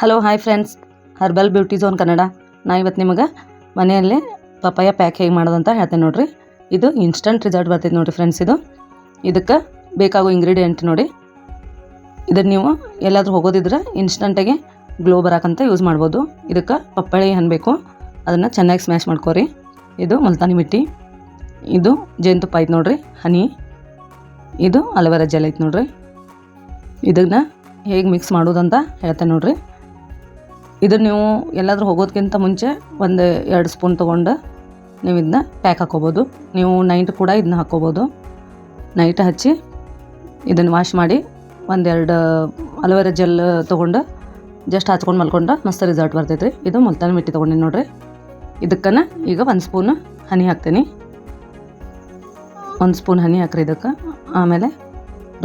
Hello hi friends, herbal beauty zone Kannada. ನಾ ಇವತ್ತು ನಿಮಗೆ ಮನೆಯಲ್ಲೇ ಪಪಾಯ ಪ್ಯಾಕ್ ಹೇಗೆ ಮಾಡೋದಂತ ಹೇಳ್ತೇನೆ ನೋಡಿರಿ. ಇದು ಇನ್ಸ್ಟಂಟ್ ರಿಸಲ್ಟ್ ಬರ್ತೈತೆ ನೋಡಿರಿ ಫ್ರೆಂಡ್ಸ್. ಇದಕ್ಕೆ ಬೇಕಾಗೋ ಇಂಗ್ರೀಡಿಯೆಂಟ್ ನೋಡಿ. ಇದನ್ನು ನೀವು ಎಲ್ಲಾದರೂ ಹೋಗೋದಿದ್ರೆ ಇನ್ಸ್ಟಂಟಾಗಿ ಗ್ಲೋ ಬರೋಕ್ಕಂತ ಯೂಸ್ ಮಾಡ್ಬೋದು. ಇದಕ್ಕೆ ಪಪ್ಪಾಳಿ ಹಣ್ಣು ಬೇಕು, ಅದನ್ನು ಚೆನ್ನಾಗಿ ಸ್ಮ್ಯಾಶ್ ಮಾಡ್ಕೋರಿ. ಇದು ಮುಲ್ತಾನಿ ಮಿಟ್ಟಿ, ಇದು ಜೇನುತುಪ್ಪ ಐತೆ ನೋಡಿರಿ, ಹನಿ, ಇದು ಅಲೋವೆರಾ ಜೆಲ್ ಐತೆ ನೋಡಿರಿ. ಇದನ್ನು ಹೇಗೆ ಮಿಕ್ಸ್ ಮಾಡೋದಂತ ಹೇಳ್ತೇನೆ ನೋಡಿರಿ. ಇದನ್ನು ನೀವು ಎಲ್ಲಾದರೂ ಹೋಗೋದಕ್ಕಿಂತ ಮುಂಚೆ 1-2 ಸ್ಪೂನ್ ತೊಗೊಂಡು ನೀವು ಇದನ್ನ ಪ್ಯಾಕ್ ಹಾಕ್ಕೋಬೋದು. ನೀವು ನೈಟ್ ಕೂಡ ಇದನ್ನ ಹಾಕ್ಕೋಬೋದು. ನೈಟ್ ಹಚ್ಚಿ ಇದನ್ನು ವಾಶ್ ಮಾಡಿ 1-2 ಅಲೋವೆರಾ ಜೆಲ್ ತೊಗೊಂಡು ಜಸ್ಟ್ ಹಚ್ಕೊಂಡು ಮಲ್ಕೊಂಡ್ರೆ ಮಸ್ತ್ ರಿಸಲ್ಟ್ ಬರ್ತೈತೆ ರೀ. ಇದು ಮುಲ್ತಾನಿ ಮಿಟ್ಟಿ ತೊಗೊಂಡಿನಿ ನೋಡಿರಿ. ಇದಕ್ಕನ ಈಗ 1 ಸ್ಪೂನ್ ಹನಿ ಹಾಕ್ತೀನಿ. 1 ಸ್ಪೂನ್ ಹನಿ ಹಾಕ್ರಿ ಇದಕ್ಕೆ. ಆಮೇಲೆ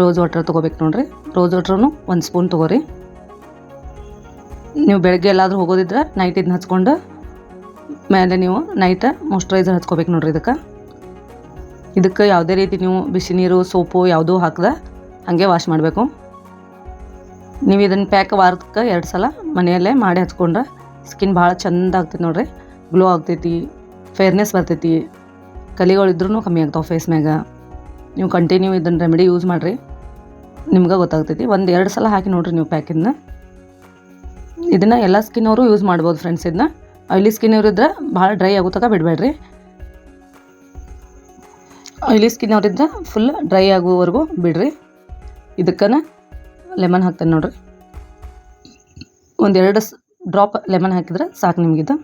ರೋಸ್ ವಾಟರ್ ತೊಗೋಬೇಕು ನೋಡಿರಿ. ರೋಸ್ ವಾಟ್ರೂ 1 ಸ್ಪೂನ್ ತೊಗೋರಿ. ನೀವು ಬೆಳಗ್ಗೆ ಎಲ್ಲಾದರೂ ಹೋಗೋದಿದ್ರೆ ನೈಟ್ ಇದನ್ನ ಹಚ್ಕೊಂಡು ಮೇಲೆ ನೀವು ನೈಟ್ ಮಾಯ್ಶ್ಚರೈಸರ್ ಹಚ್ಕೋಬೇಕು ನೋಡಿರಿ. ಇದಕ್ಕೆ ಯಾವುದೇ ರೀತಿ ನೀವು ಬಿಸಿ ನೀರು, ಸೋಪು ಯಾವುದೂ ಹಾಕ್ದೆ ಹಾಗೆ ವಾಶ್ ಮಾಡಬೇಕು. ನೀವು ಇದನ್ನು ಪ್ಯಾಕ್ ವಾರಕ್ಕೆ 2 ಸಲ ಮನೆಯಲ್ಲೇ ಮಾಡಿ ಹಚ್ಕೊಂಡ್ರೆ ಸ್ಕಿನ್ ಭಾಳ ಚೆಂದ ಆಗ್ತೈತಿ ನೋಡಿರಿ. ಗ್ಲೋ ಆಗ್ತೈತಿ, ಫೇರ್ನೆಸ್ ಬರ್ತೈತಿ, ಕಲಿಗಳಿದ್ರೂ ಕಮ್ಮಿ ಆಗ್ತಾವೆ ಫೇಸ್ ಮ್ಯಾಗ. ನೀವು ಕಂಟಿನ್ಯೂ ಇದನ್ನು ರೆಮಿಡಿ ಯೂಸ್ ಮಾಡಿರಿ, ನಿಮ್ಗೆ ಗೊತ್ತಾಗ್ತೈತಿ. 1-2 ಸಲ ಹಾಕಿ ನೋಡಿರಿ ನೀವು ಪ್ಯಾಕಿಂದ. ಇದನ್ನು ಎಲ್ಲ ಸ್ಕಿನ್ ಅವರು ಯೂಸ್ ಮಾಡ್ಬೋದು ಫ್ರೆಂಡ್ಸ್. ಇದನ್ನ ಆಯ್ಲಿ ಸ್ಕಿನ್ ಅವರಿದ್ರೆ ಭಾಳ ಡ್ರೈ ಆಗೋತಕ ಬಿಡಬೇಡ್ರಿ. ಆಯ್ಲಿ ಸ್ಕಿನ್ ಅವರಿದ್ರೆ ಫುಲ್ ಡ್ರೈ ಆಗೋವರೆಗೂ ಬಿಡ್ರಿ. ಇದಕ್ಕನ ಲೆಮನ್ ಹಾಕ್ತೇನೆ ನೋಡಿರಿ. 1-2 ಡ್ರಾಪ್ ಲೆಮನ್ ಹಾಕಿದ್ರೆ ಸಾಕು ನಿಮಗಿದು.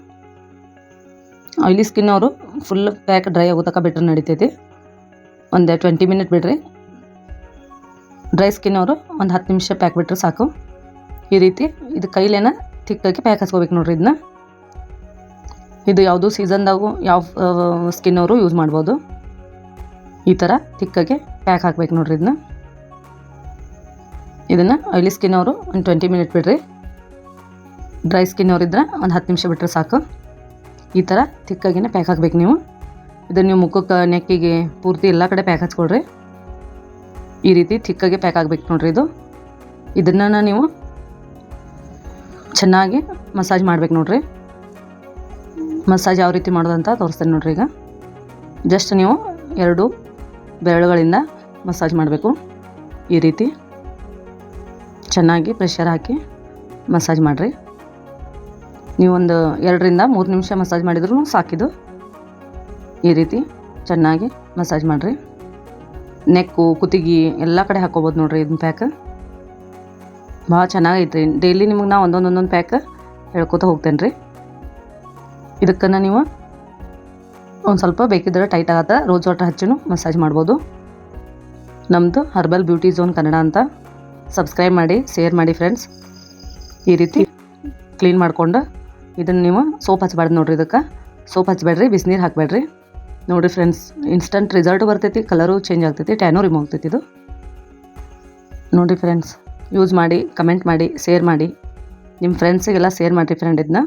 ಆಯ್ಲಿ ಸ್ಕಿನ್ ಅವರು ಫುಲ್ ಪ್ಯಾಕ್ ಡ್ರೈ ಆಗೋತಕ ಬಿಟ್ಟರೆ ನಡಿತೈತಿ. 20 ಮಿನಿಟ್ ಬಿಡ್ರಿ. ಡ್ರೈ ಸ್ಕಿನ್ ಅವರು 10 ನಿಮಿಷ ಪ್ಯಾಕ್ ಬಿಟ್ಟರೆ ಸಾಕು. ಈ ರೀತಿ ಇದು ಕೈಲೇನ ತಿಕ್ಕಾಗಿ ಪ್ಯಾಕ್ ಹಚ್ಕೋಬೇಕು ನೋಡಿರಿ. ಇದು ಯಾವುದೂ ಸೀಸನ್ದಾಗೂ ಯಾವ ಸ್ಕಿನ್ ಅವರು ಯೂಸ್ ಮಾಡ್ಬೋದು. ಈ ಥರ ತಿಕ್ಕಾಗಿ ಪ್ಯಾಕ್ ಹಾಕ್ಬೇಕು ನೋಡಿರಿ. ಇದನ್ನು ಆಯ್ಲಿ ಸ್ಕಿನ್ ಅವರು 20 ಮಿನಿಟ್ ಬಿಡ್ರಿ. ಡ್ರೈ ಸ್ಕಿನ್ ಅವರಿದ್ರೆ 10 ನಿಮಿಷ ಬಿಟ್ಟರೆ ಸಾಕು. ಈ ಥರ ತಿಕ್ಕಾಗಿನೇ ಪ್ಯಾಕ್ ಹಾಕ್ಬೇಕು ನೀವು. ಇದನ್ನು ನೀವು ಮುಖಕ್ಕೆ, ನೆಕ್ಕಿಗೆ ಪೂರ್ತಿ ಎಲ್ಲ ಕಡೆ ಪ್ಯಾಕ್ ಹಚ್ಕೊಳ್ರಿ. ಈ ರೀತಿ ತಿಕ್ಕಾಗಿ ಪ್ಯಾಕ್ ಆಗ್ಬೇಕು ನೋಡಿರಿ. ಇದನ್ನು ನೀವು ಚೆನ್ನಾಗಿ ಮಸಾಜ್ ಮಾಡ್ಬೇಕು ನೋಡಿರಿ. ಮಸಾಜ್ ಯಾವ ರೀತಿ ಮಾಡೋದಂತ ತೋರಿಸ್ತೇನೆ ನೋಡಿರಿ. ಈಗ ಜಸ್ಟ್ ನೀವು 2 ಬೆರಳುಗಳಿಂದ ಮಸಾಜ್ ಮಾಡಬೇಕು. ಈ ರೀತಿ ಚೆನ್ನಾಗಿ ಪ್ರೆಷರ್ ಹಾಕಿ ಮಸಾಜ್ ಮಾಡಿರಿ. ನೀವು 2-3 ನಿಮಿಷ ಮಸಾಜ್ ಮಾಡಿದ್ರೂ ಸಾಕಿದು. ಈ ರೀತಿ ಚೆನ್ನಾಗಿ ಮಸಾಜ್ ಮಾಡಿರಿ. ನೆಕ್ಕು, ಕುತ್ತಿಗೆ ಎಲ್ಲ ಕಡೆ ಹಾಕ್ಕೋಬೋದು ನೋಡಿರಿ. ಇದನ್ನ ಪ್ಯಾಕ್ ಭಾಳ ಚೆನ್ನಾಗೈತೆ ರೀ. ಡೈಲಿ ನಿಮಗೆ ನಾ ಒಂದೊಂದು ಪ್ಯಾಕ್ ಹೇಳ್ಕೊತ ಹೋಗ್ತೇನೆ ರೀ. ಇದಕ್ಕನ್ನು ನೀವು ಒಂದು ಸ್ವಲ್ಪ ಬೇಕಿದ್ರೆ ಟೈಟ್ ಆಗತ್ತೆ ರೋಸ್ ವಾಟರ್ ಹಚ್ಚಿನೂ ಮಸಾಜ್ ಮಾಡ್ಬೋದು. ನಮ್ಮದು ಹರ್ಬಲ್ ಬ್ಯೂಟಿ ಝೋನ್ ಕನ್ನಡ ಅಂತ ಸಬ್ಸ್ಕ್ರೈಬ್ ಮಾಡಿ, ಶೇರ್ ಮಾಡಿ ಫ್ರೆಂಡ್ಸ್. ಈ ರೀತಿ ಕ್ಲೀನ್ ಮಾಡ್ಕೊಂಡು ಇದನ್ನು ನೀವು ಸೋಪ್ ಹಚ್ಬಾರ್ದು ನೋಡಿರಿ. ಇದಕ್ಕೆ ಸೋಪ್ ಹಚ್ಬೇಡ್ರಿ, ಬಿಸಿನೀರು ಹಾಕಬೇಡ್ರಿ ನೋಡಿರಿ ಫ್ರೆಂಡ್ಸ್. ಇನ್ಸ್ಟಂಟ್ ರಿಸಲ್ಟು ಬರ್ತೈತಿ, ಕಲರು ಚೇಂಜ್ ಆಗ್ತೈತಿ, ಟ್ಯಾನೂ ರಿಮೂವ್ ಆಗ್ತೈತಿ. ಇದು ನೋಡಿರಿ ಫ್ರೆಂಡ್ಸ್, ಯೂಸ್ ಮಾಡಿ, ಕಮೆಂಟ್ ಮಾಡಿ, ಶೇರ್ ಮಾಡಿ, ನಿಮ್ಮ ಫ್ರೆಂಡ್ಸಿಗೆಲ್ಲ ಶೇರ್ ಮಾಡಿರಿ ಫ್ರೆಂಡ್. ಇದನ್ನ